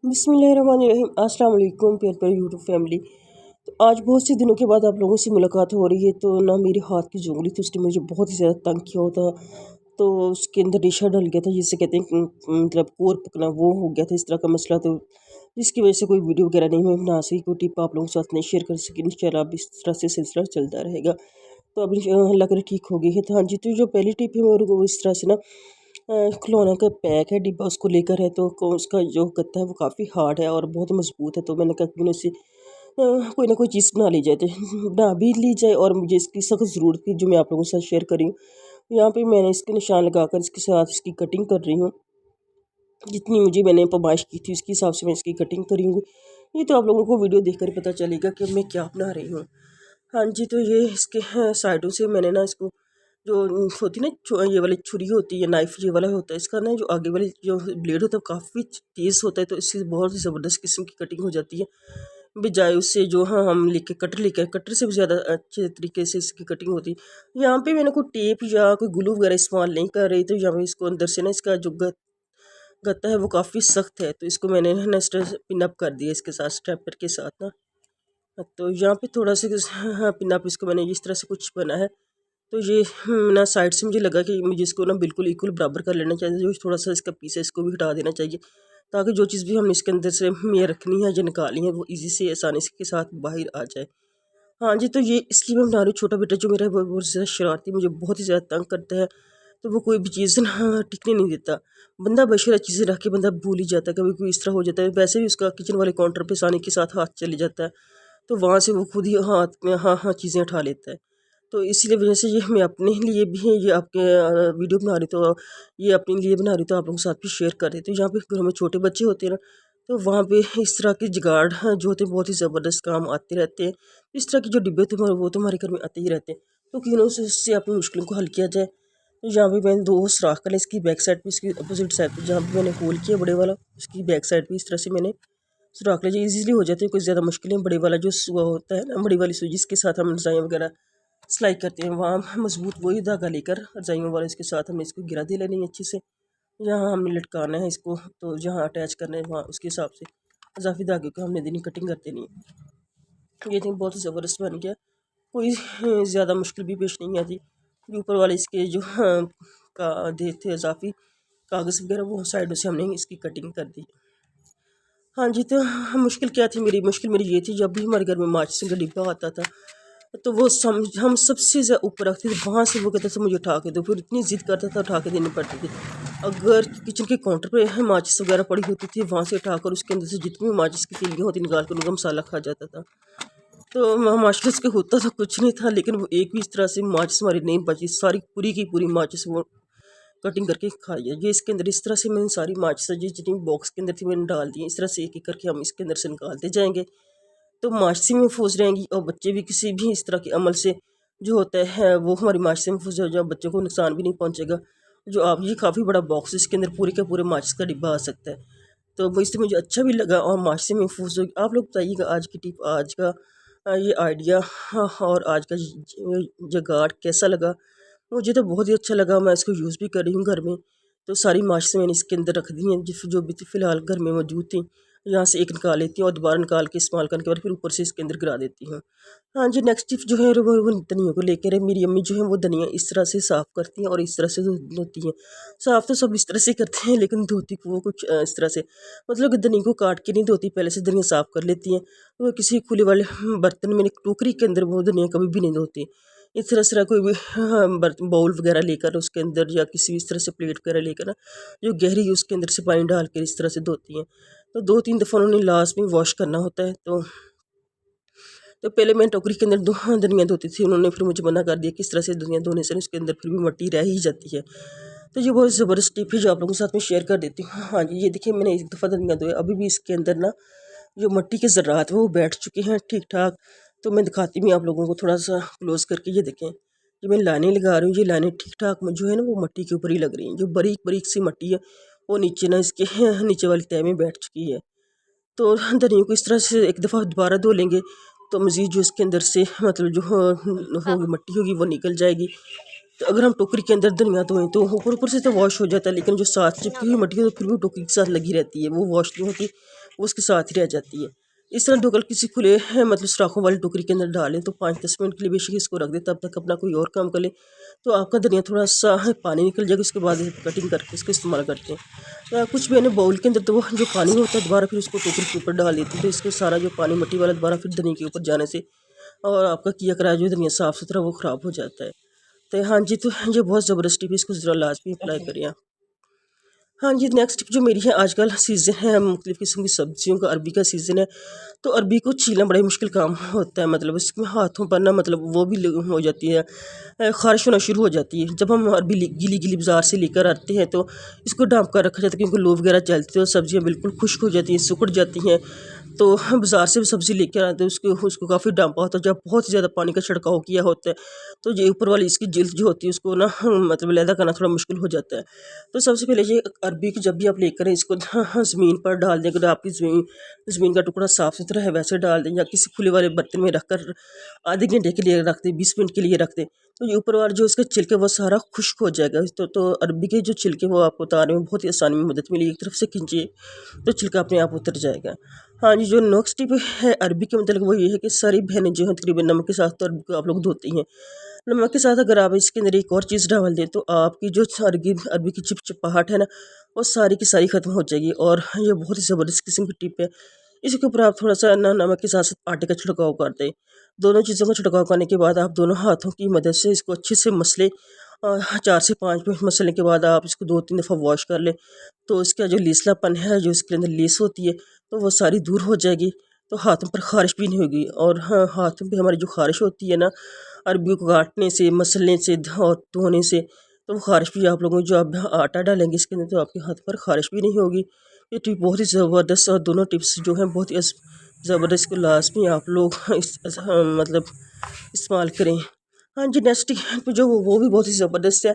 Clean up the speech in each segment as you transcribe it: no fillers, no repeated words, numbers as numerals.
बिस्मिल्लाहिर्रहमानिर्रहीम। अस्सलाम वालेकुम प्यारे प्यारे यूट्यूब फैमिली। तो आज बहुत से दिनों के बाद आप लोगों से मुलाकात हो रही है। तो ना मेरे हाथ की जो उंगली थी उसने मुझे बहुत ही ज़्यादा तंग किया होता। तो उसके अंदर रेशा डल गया था, जिसे कहते हैं मतलब कोर पकना, वो हो गया था इस तरह का मसला। तो जिसकी वजह से कोई वीडियो वगैरह नहीं मैं बना सकी, कोई टिप आप लोगों के साथ नहीं शेयर कर सकी। इंशाल्लाह अब इस तरह से सिलसिला चलता रहेगा। तो अब अल्लाह करे ठीक हो गई है। तो हाँ जी, तो जो पहली टिप है वो इस तरह से ना खिलौने का पैक है, डिब्बा उसको लेकर है। तो उसका जो गत्ता है वो काफ़ी हार्ड है और बहुत मज़बूत है। तो मैंने कहा क्यों ना इससे कोई ना कोई चीज़ बना ली जाए। तो बना भी ली जाए और मुझे इसकी सख्त ज़रूरत थी, जो मैं आप लोगों के साथ शेयर कर रही हूँ। यहाँ पे मैंने इसके निशान लगाकर इसके साथ इसकी कटिंग कर रही हूँ। जितनी मुझे मैंने पैमाइश की थी उसके हिसाब से मैं इसकी कटिंग करूँगी। ये तो आप लोगों को वीडियो देखकर ही पता चलेगा कि मैं क्या बना रही हूँ। हाँ जी, तो ये इसके साइडों से मैंने ना इसको जो होती है ना ये वाली छुरी होती है, नाइफ ये वाला होता है, इसका ना जो आगे वाली जो ब्लेड होता है काफ़ी तेज़ होता है। तो इससे बहुत ही ज़बरदस्त किस्म की कटिंग हो जाती है, बजाय उससे जो हाँ हम लेके कटर से भी ज़्यादा अच्छे तरीके से इसकी कटिंग होती है। यहाँ पे मैंने कोई टेप या कोई ग्लू वगैरह इस्तेमाल नहीं कर रही। तो यहाँ पे इसको अंदर से ना इसका जो गत्ता है वो काफ़ी सख्त है। तो इसको मैंने ना पिन अप कर दिया इसके साथ स्टेपर के साथ ना। तो यहाँ पे थोड़ा सा हाँ पिन अप इसको मैंने इस तरह से कुछ बना है। तो ये ना साइड से मुझे लगा कि मुझे इसको ना बिल्कुल इक्वल बराबर कर लेना चाहिए। जो थोड़ा सा इसका पीस है इसको भी हटा देना चाहिए, ताकि जो चीज़ भी हमने इसके अंदर से ये रखनी है या निकालनी है वो इजी से आसानी से के साथ बाहर आ जाए। हाँ जी, तो ये इसलिए मैं बना रही हूँ। छोटा बेटा जो मेरा है वो बहुत ज़्यादा शरारती, मुझे बहुत ही ज़्यादा तंग करता है। तो वो कोई भी चीज़ ना टिकने नहीं देता। बंदा बेशरा चीज़ें रख के बंदा भूल ही जाता है, कभी कोई इस तरह हो जाता है। वैसे भी उसका किचन वाले काउंटर पे आसानी के साथ हाथ चले जाता है। तो वहाँ से वो खुद ही हाथ में हाँ हाँ चीज़ें उठा लेता है। तो इसीलिए वजह से ये मैं अपने लिए भी ये आपके वीडियो बना रही, तो ये अपने लिए बना रही, तो आप लोगों के साथ भी शेयर कर रही। तो यहाँ पे घरों में छोटे बच्चे होते हैं ना, तो वहाँ पे इस तरह के जुगाड़ जो होते हैं बहुत ही ज़बरदस्त काम आते रहते हैं। इस तरह के जो डिब्बे तुम्हारे वो तुम्हारे घर में आते ही रहते हैं। तो क्यों ना उससे अपनी मुश्किलों को हल किया जाए। तो यहाँ पे मैंने दो सुराख कर इसकी बैक साइड पे, इसकी अपोजिट साइड पे जहाँ पे मैंने होल किया बड़े वाला, उसकी बैक साइड पे इस तरह से मैंने सुराख ले इजीली हो जाते हैं। कोई ज़्यादा मुश्किल नहीं। बड़े वाला जो होता है ना, बड़ी वाली सुई जिसके साथ हम डिज़ाइन वगैरह सिलाई करते हैं, वहाँ मजबूत वही धागा लेकर रजाइयों वाले इसके साथ हमने इसको गिरा दे लेनी है अच्छे से। जहाँ हमने लटकाना है इसको, तो जहाँ अटैच करना है वहाँ उसके हिसाब से इजाफी धागे को हमने देनी, कटिंग कर देनी है। ये थिंक बहुत ही ज़बरदस्त बन गया। कोई ज़्यादा मुश्किल भी पेश नहीं आती। जो ऊपर वाले इसके जो का देते इजाफी कागज़ वगैरह वो साइडों से हमने इसकी कटिंग कर दी। हाँ जी, तो मुश्किल क्या थी मेरी, मुश्किल मेरी ये थी, जब भी हमारे घर में माचिस का डिब्बा आता था तो वो हम सबसे ज़्यादा ऊपर रखते थे। वहाँ से वो कहता था मुझे उठा के दो, फिर इतनी ज़िद करता था उठा के देनी पड़ती थी। अगर किचन के काउंटर पे माचिस वगैरह पड़ी होती थी, वहाँ से उठाकर उसके अंदर से जितनी भी माचिस की तीलियाँ होती निकाल कर उनका मसाला खा जाता था। तो माचिस के होता था कुछ नहीं था, लेकिन वो एक भी इस तरह से माचिस हमारी नहीं बची। सारी पूरी की पूरी माचिस वो कटिंग करके खाई है। ये इसके अंदर इस तरह से मैंने सारी माचिस जितनी बॉक्स के अंदर थी मैंने डाल दी। इस तरह से एक एक करके हम इसके अंदर से निकालते जाएंगे, तो माचिस महफूज रहेंगी और बच्चे भी किसी भी इस तरह के अमल से जो होता है वो हमारी माचिस महफूज हो जाए, बच्चों को नुकसान भी नहीं पहुंचेगा। जो आप ये काफ़ी बड़ा बॉक्स है, इसके अंदर पूरे का पूरे माचिस का डिब्बा आ सकता है। तो वो इससे मुझे अच्छा भी लगा और माचिस महफूज होगी। आप लोग बताइएगा आज की टिप, आज का ये आइडिया और आज का जुगाड़ कैसा लगा। मुझे तो बहुत ही अच्छा लगा, मैं इसको यूज़ भी कर रही हूँ घर में। तो सारी माचिस मैंने इसके अंदर रख दी हैं जो भी फ़िलहाल घर में मौजूद थी। यहाँ से एक निकाल लेती हूँ और दोबारा निकाल के इस्तेमाल करने के बाद फिर ऊपर से इसके अंदर गिरा देती हूँ। हाँ जी, नेक्स्ट टिप जो है वो धनिया को लेकर है। मेरी अम्मी जो है वो धनिया इस तरह से साफ़ करती हैं और इस तरह से धोती हैं। साफ़ तो सब इस तरह से करते हैं, लेकिन धोती को वो कुछ इस तरह से, मतलब कि धनिया को काट के नहीं धोती, पहले से धनिया साफ़ कर लेती हैं। वो किसी खुले वाले बर्तन में टोकरी के अंदर वो धनिया कभी भी नहीं धोती। इस तरह कोई भी बर्तन बाउल वगैरह लेकर उसके अंदर या किसी इस तरह से प्लेट वगैरह लेकर ना, जो गहरी उसके अंदर से पानी डाल कर इस तरह से धोती हैं। तो 2-3 दफ़ा उन्होंने लास्ट में वॉश करना होता है। तो पहले मैं टोकरी के अंदर धनिया धोती थी, उन्होंने फिर मुझे मना कर दिया कि इस तरह से धनिया धोने से उसके अंदर फिर भी मिट्टी रह ही जाती है। तो ये बहुत ज़बरदस्त टिप है जो आप लोगों के साथ में शेयर कर देती हूँ। हाँ जी, ये देखिए मैंने एक दफ़ा धनिया धोया, अभी भी इसके अंदर ना जो मिट्टी के ज़रात वो बैठ चुके हैं ठीक ठाक। तो मैं दिखाती हूँ आप लोगों को थोड़ा सा क्लोज करके। ये देखें, जो मैं लाइनें लगा रही हूँ, ये लाइनें ठीक ठाक जो है ना वो मिट्टी के ऊपर ही लग रही हैं। जो बारीक बारीक सी मिट्टी है वो नीचे ना इसके नीचे वाली तह में बैठ चुकी है। तो धनिया को इस तरह से एक दफ़ा दोबारा धो लेंगे तो मज़ीद जो इसके अंदर से मतलब जो होगी मिट्टी होगी वो निकल जाएगी। तो अगर हम टोकरी के अंदर धनिया धोएं तो ऊपर ऊपर से तो वॉश हो जाता है, लेकिन जो साथ चिपकी हुई मिट्टी है तो फिर भी टोकरी के साथ लगी रहती है, वो वॉश नहीं होती, वो उसके साथ ही रह जाती है। इस तरह ढोकल किसी खुले मतलब सुराखों वाली टोकरी के अंदर डालें तो 5-10 मिनट के लिए बेशक इसको रख दें, तब तक अपना कोई और काम कर लें। तो आपका धनिया थोड़ा सा पानी निकल जाएगा, उसके बाद कटिंग करके इसको इस्तेमाल करते हैं। कुछ मैंने बाउल के अंदर तो वो जो पानी होता है दोबारा फिर उसको टोकरी के ऊपर डाल देती है, तो इसके सारा जो पानी मट्टी वाला दोबारा फिर धनिया के ऊपर जाने से और आपका किया कराया जो धनिया साफ़ सुथरा वो ख़राब हो जाता है। तो हाँ जी, तो ये बहुत ज़बरदस्त टिप है, इसको ज़रा लाजमी अप्लाई करें आप। हाँ जी, नेक्स्ट टिप जो मेरी है, आजकल सीज़न है मुख्तलिफ़ किस्म की सब्जियों का, अरबी का सीज़न है। तो अरबी को छीलना बड़ा ही मुश्किल काम होता है, मतलब इसमें हाथों पर ना मतलब वो भी हो जाती है, ख़ारिश होना शुरू हो जाती है। जब हम अरबी गीली गीली बाज़ार से लेकर आते हैं तो इसको ढाँप कर रखा जाता है, क्योंकि लू वगैरह चलती है और सब्ज़ियाँ बिल्कुल खुश्क हो जाती हैं, सिकुड़ जाती हैं। तो बाज़ार से भी सब्ज़ी लेकर आते हैं, उसको उसको काफ़ी डांपा होता है, जब बहुत ज़्यादा पानी का छिड़काव किया होता है तो ये ऊपर वाली इसकी जिल्द जो होती है उसको ना मतलब अलहदा करना थोड़ा मुश्किल हो जाता है। तो सबसे पहले ये अरबी की जब भी आप लेकर इसको ज़मीन पर डाल दें, अगर आपकी ज़मीन का टुकड़ा साफ़ सुथरा है वैसे डाल दें, या किसी खुले वाले बर्तन में रख कर आधे घंटे के लिए रख दें, 20 मिनट के लिए रख दें, तो ये ऊपर वाला जो इसके छिलके वो सारा खुश्क हो जाएगा। तो अरबी के जो छिलके वो आपको उतारने में बहुत ही आसानी में मदद मिलेगी। एक तरफ से खींचिए तो छिलका अपने आप उतर जाएगा। हाँ जी, जो नेक्स्ट टिप है अरबी के मतलब वो ये है कि सारी बहनें जो हैं तकरीबन नमक के साथ तो अरबी को आप लोग धोती हैं। नमक के साथ अगर आप इसके अंदर एक और चीज़ डाल दें तो आपकी जो अरबी अरबी की चिपचिपाहट है ना, वो सारी की सारी ख़त्म हो जाएगी। और ये बहुत ही ज़बरदस्त किस्म की टिप है। इसके ऊपर आप थोड़ा सा ना नमक के साथ साथ आटे का छिड़काव कर दें। दोनों चीज़ों का छिड़काव करने के बाद आप दोनों हाथों की मदद से इसको अच्छे से मस लें। 4 से 5 मिनट मसलने के बाद आप इसको 2-3 दफ़ा वॉश कर लें, तो इसका जो लीसलापन है, जो इसके अंदर लेस होती है, तो वो सारी दूर हो जाएगी। तो हाथों पर ख़ारिश भी नहीं होगी। और हाँ, हाथों पे हमारी जो ख़ारिश होती है ना, अरबियों को काटने से, मसलने से और धोने से, तो वो ख़ारिश भी आप लोगों जो आप आटा डालेंगे इसके अंदर तो आपके हाथ पर ख़ारिश भी नहीं होगी। ये टिप बहुत ही ज़बरदस्त, और दोनों टिप्स जो हैं बहुत ही ज़बरदस्त, को लाजमी आप लोग मतलब इस्तेमाल करें। हाँ जी, नेक्स्ट टिप जो वो भी बहुत ही ज़बरदस्त है।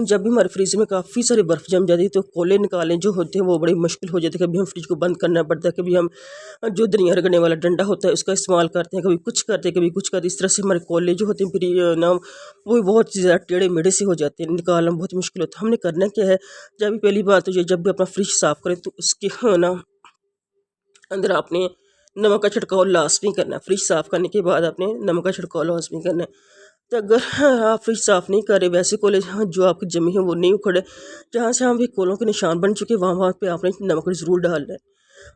जब भी हमारे फ्रिज में काफ़ी सारी बर्फ़ जम जाती है तो कोले निकालें जो होते हैं वो बड़ी मुश्किल हो जाती है। कभी हम फ्रिज को बंद करना पड़ता है, कभी हम जो धनिया रगड़ने वाला डंडा होता है उसका इस्तेमाल करते हैं, कभी कुछ करते हैं, कभी कुछ करते हैं। इस तरह से हमारे कोले जो होते हैं फिर ना वो भी बहुत ज़्यादा टेढ़े मेढ़े से हो जाते हैं, निकालना बहुत मुश्किल होता है। हमने करना क्या है, जब भी पहली बात तो ये जब भी अपना फ्रिज साफ़ करें तो उसके ना अंदर आपने नमक का छिड़काव लाजमी करना है। फ्रिज साफ़ करने के बाद आपने नमक का छिड़काव लाजमी करना है। तो अगर आप फ्रिज साफ़ नहीं कर रहे, वैसे कोले जो आपकी जमी है वो नहीं उखड़े, जहाँ से भी कोलों के निशान बन चुके वहाँ वहाँ पे आपने नमक ज़रूर डालना है।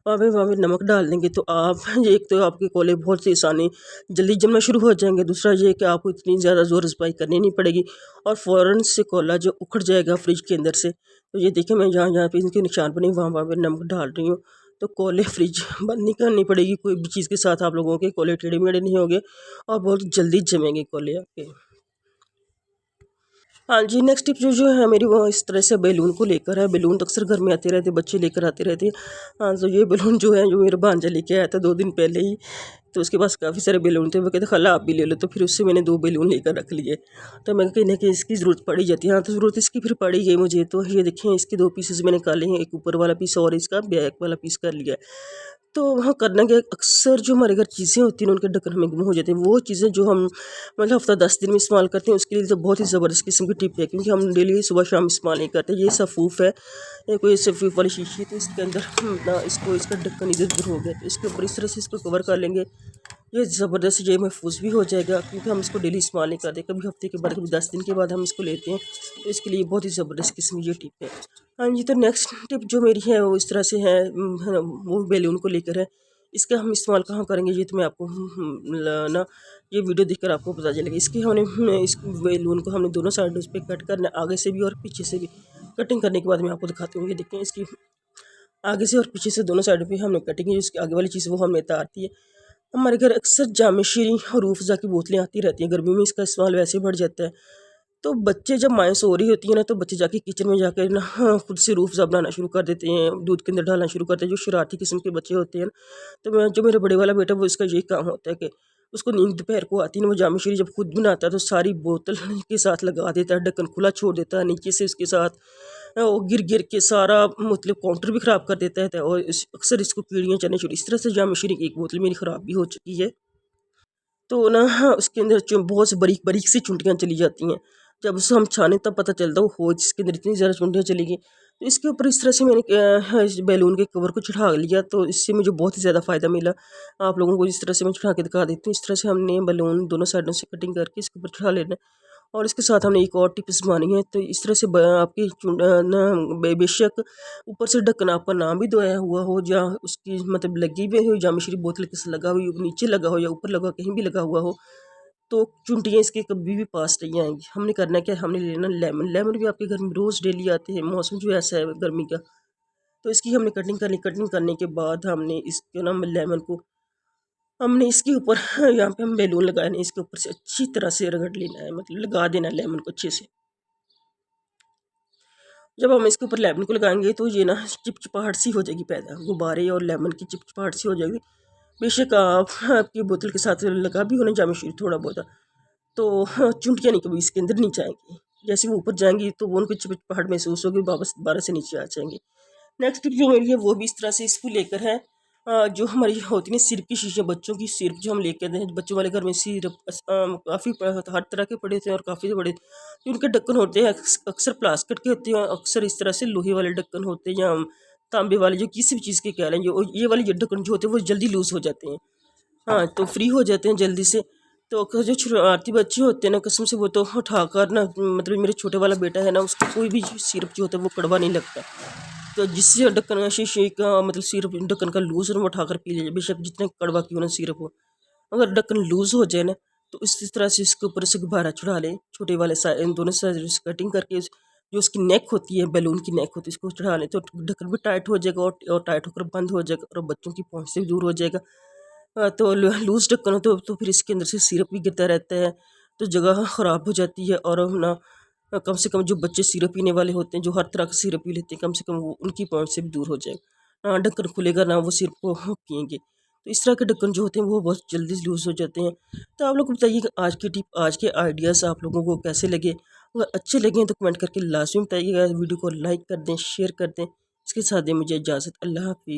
वहाँ पे नमक डाल देंगे तो आप एक तो आपके कोले बहुत ही आसानी जल्दी जमना शुरू हो जाएंगे। दूसरा ये कि आपको इतनी ज़्यादा ज़ोर आज़माई करनी नहीं पड़ेगी और फ़ौरन से कोला जो उखड़ जाएगा फ्रिज के अंदर से। तो ये देखिए, मैं जहाँ जहाँ पे इनके निशान बने वहाँ वहाँ पे नमक डाल रही हूँ, तो कोले फ्रिज बंद नहीं करनी पड़ेगी। कोई भी चीज़ के साथ आप लोगों के कोले टेढ़े मेढ़े नहीं होंगे और बहुत जल्दी जमेंगे कोले आपके। हाँ जी, नेक्स्ट टिप जो है मेरी वो इस तरह से बैलून को लेकर है। बैलून तो अक्सर घर में आते रहते, बच्चे लेकर आते रहते हैं। हाँ, तो ये बैलून जो है जो मेरा भांजा लेके आया था 2 दिन पहले ही, तो उसके पास काफ़ी सारे बैलून थे। वो कहते खाला आप भी ले लो, तो फिर उससे मैंने 2 बैलून लेकर रख लिए। तो मैं कहीं ना कहीं इसकी ज़रूरत पड़ ही जाती है। हाँ, तो ज़रूरत इसकी फिर पड़ ही गई मुझे। तो ये देखें, इसके 2 पीसेस मैंने निकाले हैं, एक ऊपर वाला पीस और इसका बैक वाला पीस कर लिया है। तो वहाँ करना क्या है, अक्सर जो हमारे घर चीज़ें होती हैं उनके ढक्कन हमें गुम हो जाते हैं। वो चीज़ें जो हम मतलब हफ्ता 10 दिन में इस्तेमाल करते हैं उसके लिए तो बहुत ही ज़बरदस्त किस्म की टिप है, क्योंकि हम डेली सुबह शाम इस्तेमाल नहीं करते। ये सफ़ूफ़ है, ये कोई सफ़ूफ़ वाली शीशी है, तो इसके अंदर ना इसको इसका ढक्कन इधर उधर हो गया तो इसके ऊपर इस तरह से इसको कवर कर लेंगे। ये ज़बरदस्त, ये महफूज भी हो जाएगा, क्योंकि हम इसको डेली इस्तेमाल नहीं करते। कभी हफ्ते के बाद, कभी 10 दिन के बाद हम इसको लेते हैं, तो इसके लिए बहुत ही ज़बरदस्त किस्म की ये टिप है। हाँ जी, तो नेक्स्ट टिप जो मेरी है वो इस तरह से है, वो बैलून को लेकर है। इसका हम इस्तेमाल कहाँ करेंगे ये तो मैं आपको ना ये वीडियो देखकर आपको पता चलेगा। इसके हमने इस बैलून को हमने दोनों साइड उस पर कट करना है, आगे से भी और पीछे से भी। कटिंग करने के बाद मैं आपको दिखाती हूँ। ये देखें, इसकी आगे से और पीछे से दोनों साइड पे हमने कटिंग है। इसकी आगे वाली चीज़ वो हमें उतारती है। हमारे घर अक्सर जाम शीरी और रूह अफ़ज़ा की बोतलें आती रहती हैं, गर्मी में इसका इस्तेमाल वैसे बढ़ जाता है। तो बच्चे जब माएँ सो रही होती हैं ना, तो बच्चे जाके किचन में जाकर ना खुद से रूह अफ़ज़ा बनाना शुरू कर देते हैं, दूध के अंदर डालना शुरू करते हैं। जो शरारती किस्म के बच्चे होते हैं ना, तो मैं जो मेरा बड़े वाला बेटा वो इसका यही काम होता है कि उसको नींद दोपहर को आती है ना, वो जाम शीरी जब खुद बनाता है तो सारी बोतल के साथ लगा देता है, ढक्कन खुला छोड़ देता है, नीचे से उसके साथ वो गिर गिर के सारा मतलब काउंटर भी ख़राब कर देता है। और अक्सर इसको कीड़ियाँ चढ़नी शुरू, इस तरह से जाम शीरी की एक बोतल मेरी ख़राब भी हो चुकी है। तो ना हाँ, उसके अंदर बहुत से बारीक बारीक सी चुंटियाँ चली जाती हैं। जब उसे हम छाने तब पता चलता है, वो जिसके अंदर इतनी ज़्यादा चुंटियाँ चली गई। तो इसके ऊपर इस तरह से मैंने इस बैलून के कवर को चढ़ा लिया, तो इससे मुझे बहुत ही ज़्यादा फ़ायदा मिला। आप लोगों को इस तरह से मैं चढ़ा के दिखा देती हूँ। इस तरह से हमने बैलून दोनों साइडों से कटिंग करके इसके ऊपर चढ़ा लेना है। और इसके साथ हमने एक और टिप्स मानी है, तो इस तरह से आपकी बेशक ऊपर से ढक्कन आपका ना भी धोया हुआ हो, या उसकी मतलब लगी हुई हो, या मिश्री बोतल किस लगा हुई नीचे लगा हो या ऊपर लगा कहीं भी लगा हुआ हो, तो चुंटियाँ इसके कभी भी पास नहीं आएंगी। हमने करना क्या, हमने लेना लेमन। लेमन भी आपके घर में रोज़ डेली आते हैं, मौसम जो ऐसा है गर्मी का, तो इसकी हमने कटिंग करनी। कटिंग करने के बाद हमने इसके ना लेमन को हमने इसके ऊपर यहाँ पे हम बैलून लगाए हैं, इसके ऊपर से अच्छी तरह से रगड़ लेना है, मतलब लगा देना है लेमन को अच्छे से। जब हम इसके ऊपर लेमन को लगाएंगे तो ये ना चिपचिपाहट सी हो जाएगी पैदा, गुब्बारे और लेमन की चिपचिपाहट सी हो जाएगी। बेशक आपकी बोतल के साथ लगा भी होना जामे शुरू थोड़ा बहुत, तो चुंटियाँ नहीं कभी इसके अंदर नहीं जाएंगी। जैसे वो ऊपर जाएंगी तो वो उनको चिपचिपाहट महसूस होगी, वापस दोबारा से नीचे आ जाएंगे। नेक्स्ट टिप जो मेरी है वो भी इस तरह से इसको लेकर है। जो हमारी होती है सिरप की शीशियाँ, बच्चों की सिरप जो हम लेकर आते हैं, बच्चों वाले घर में सिरप काफ़ी हर तरह के पड़े थे और काफ़ी बड़े, जो उनके ढक्कन होते हैं अक्सर प्लास्टिक के होते हैं, अक्सर इस तरह से लोहे वाले ढक्कन होते हैं, या तांबे वाले, जो किसी भी चीज़ के कह रहे हैं, जो ये वाले ढक्कन जो होते हैं वो जल्दी लूज़ हो जाते हैं। हाँ, तो फ्री हो जाते हैं जल्दी से। तो जो शरारती बच्चे होते हैं ना, कसम से वो तो उठाकर ना, मतलब मेरे छोटे वाला बेटा है ना, उसको कोई भी सिरप जो होता है वो कड़वा नहीं लगता। तो जिससे ढक्कन शीशे का मतलब सिरप ढक्कन का लूज़ और उठाकर पी लीजिए, बेशक जितने कड़वा क्यों ना सिरप हो। अगर ढक्कन लूज़ हो जाए ना, तो इस तरह से इसके ऊपर से गुब्बारा चढ़ा लें, छोटे वाले साइड इन दोनों साइड से कटिंग करके जो उसकी नेक होती है, बैलून की नेक होती है, इसको चढ़ा लें, तो ढक्कन भी टाइट हो जाएगा और टाइट होकर बंद हो जाएगा और बच्चों की पहुँच से भी दूर हो जाएगा। तो लूज़ ढक्कन हो तो फिर इसके अंदर से सिरप भी गिरता रहता है, तो जगह ख़राब हो जाती है। और ना कम से कम जो बच्चे सिरप पीने वाले होते हैं, जो हर तरह का सिरप पी लेते हैं, कम से कम वो उनकी पहुँच से भी दूर हो जाएगा। ना ढक्कन खुलेगा ना वो सिरप को पिएंगे। तो इस तरह के ढक्कन जो होते हैं वो बहुत जल्दी लूज़ हो जाते हैं। तो आप लोग बताइए कि आज की टिप, आज के आइडियाज़ आप लोगों को कैसे लगे। अगर अच्छे लगे तो कमेंट करके लाजमी बताइएगा। वीडियो को लाइक कर दें, शेयर कर दें। इसके साथ दें मुझे इजाज़त। अल्लाह हाफिज़।